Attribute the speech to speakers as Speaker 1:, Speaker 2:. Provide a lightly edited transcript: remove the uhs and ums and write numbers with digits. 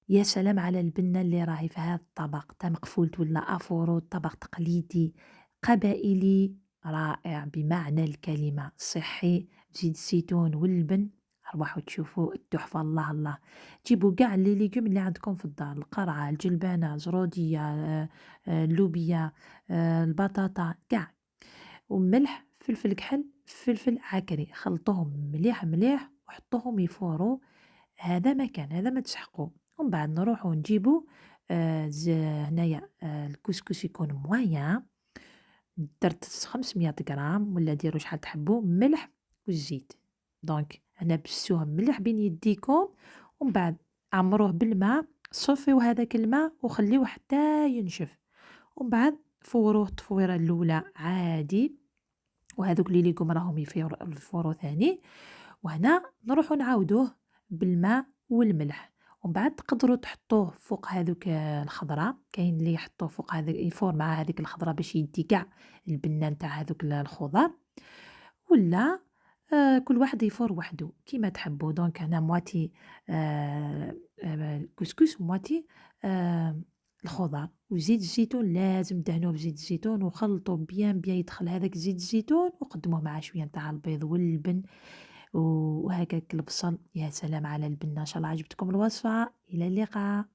Speaker 1: يا سلام على البنة اللي راهي في هذا الطبق، تا مقفول ولا أفورو، طبق تقليدي قبائلي رائع بمعنى الكلمة، صحي بزيت الزيتون واللبن. أرواحوا تشوفوا التحفة، الله الله. جيبوا كاع لي ليجوم اللي عندكم في الدار، القرعة، الجلبانة، زرودية، اللوبيا، البطاطا، كاع، وملح، فلفل كحل، فلفل عكري، خلطوهم مليح مليح وحطوهم يفوروا. هذا مكان، هذا ما تسحقوا. ومن بعد نروحوا نجيبوا هنايا الكسكس يكون مويان، درت 500 غرام ولا ديروا شحال تحبوا ملح والزيت. دونك هنا بسوه مليح بين يديكم، ومن بعد عمروه بالماء، صفيو هذاك الماء وخليوه حتى ينشف، ومن بعد فوروه التفويرة الأولى عادي، وهذوك اللي ليكم راهم يفوروا ثاني. وهنا نروحوا نعاودوه بالماء والملح، ومن بعد تقدروا تحطوه فوق هذوك الخضرة، كاين اللي يحطوه فوق هذا يفور مع هذيك الخضرة باش يدي كاع البنة نتاع هذوك الخضر، ولا كل واحد يفور وحده كيما تحبوا. دونك هنا مواتي كسكس ومواتي آه الخضر. وزيت الزيتون لازم دهنوه بزيت الزيتون وخلطوا بيان بيان يدخل هذاك زيت الزيتون، وقدموه مع شوية نتاع البيض واللبن وهكاك البصل. يا سلام على البنة. ان شاء الله عجبتكم الوصفة. الى اللقاء.